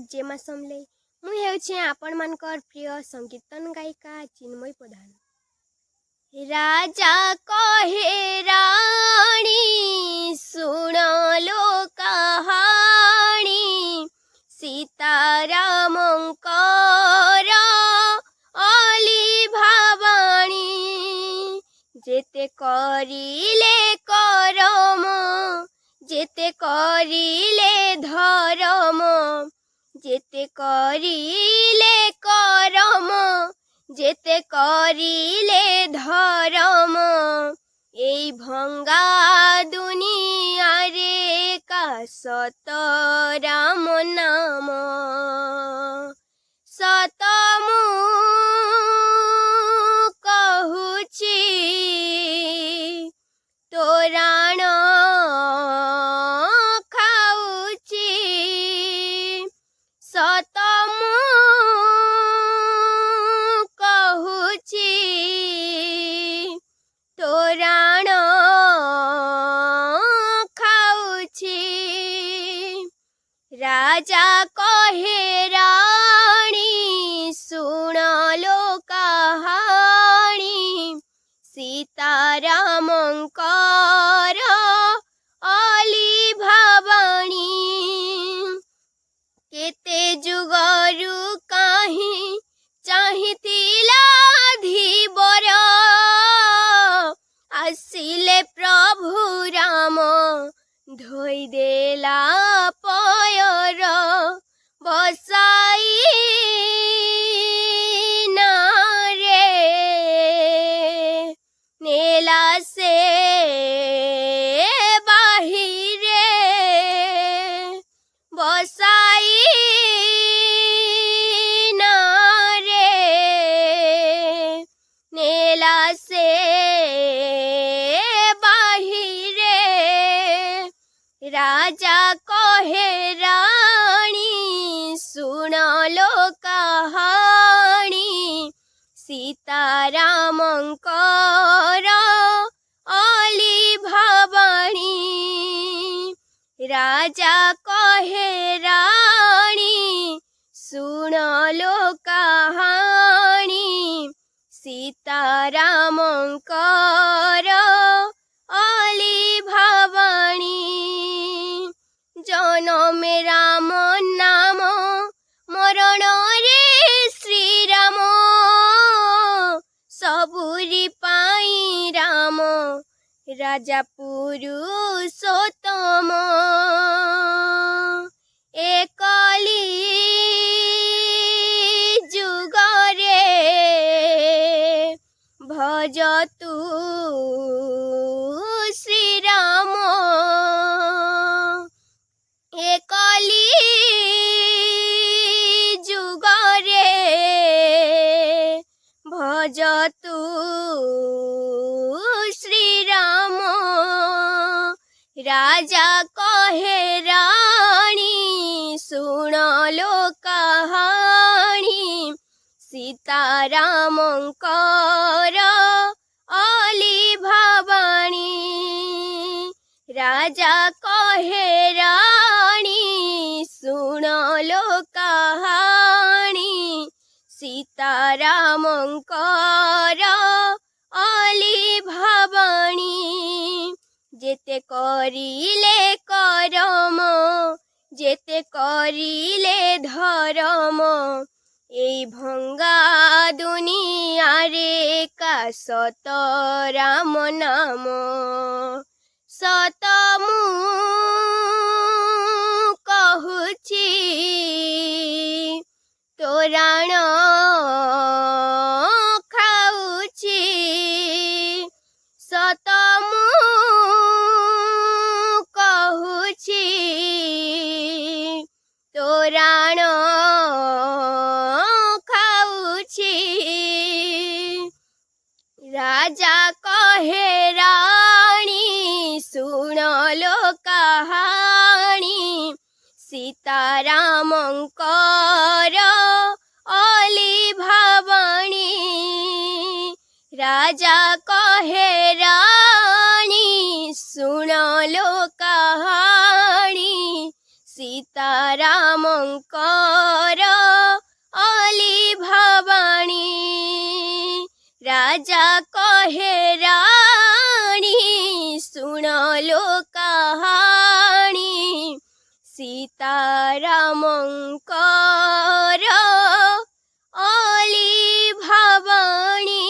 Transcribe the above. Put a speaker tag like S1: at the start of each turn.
S1: जेमा समले मुई हेउछे आपण मानकर प्रिय संकीर्तन गायिका चिन्मयी प्रधान। राजा कहे राणी सुन लो कहानी, सीतारामंकर अली भावाणी। जेते करिले करम, जेते करिले धर्म, जेते करिले करम, जेते करिले धर्म, এই ভঙ্গা দুনিয়ারে কাশত রাম নাম। সত মু কহুছি তোরাণ খাউছি, সত মু কহুছি তোরাণ খাউছি। রাজা কহে রানী শুণ লো কাহানি, সীতারামঙ্কর অলি ভাবাণী। কেতে যুগরু কাহি চাহিতিলা ধীবর, আসিলে প্রভু রাম ধোই দেলা পয়র। বসাই না রে নেলা সে বাহিরে, বসাই না রে নেলা সে বাহিরে। রাজা কহে রানী শুণ লো কাহানি, সীতারামঙ্কর অলি ভাবাণী। রাজা কহে রানী শুণ লো কাহানি, সীতারামঙ্কর অলি ভাবাণী। জনমে রাম নাম, মরণ রে শ্রীরাম, সবুরি পাই রাম রাজা পুরুষোত্তম। একলি যুগরে ভজতু শ্রীরাম, একলি যুগরে ভজতু শ্রীরাম। রাজা কহে রানী শুণ লো কাহানি, সীতারামঙ্কর অলি ভাবাণী। রাজা কহে রানী শুণ লো কাহানি, সীতারামঙ্কর অলি ভাবাণী। যেতে করিলে করম, যেতে করিলে ধরম, এই ভঙ্গা দুনিয়ারে কাশত রাম নাম। সত মু কহুছি তোরাণ খাউছি, সত মু কহুছি তোরাণ খাউছি। রাজা কহে রানী শুণ লো কাহানি, সীতারামঙ্কর অলি ভাবাণী। রাজা কহে রানী শুণ লো কাহানি, সীতারামঙ্কর राजा कहे रानी सुन लो कहानी सीतारामंकर अली भवानी।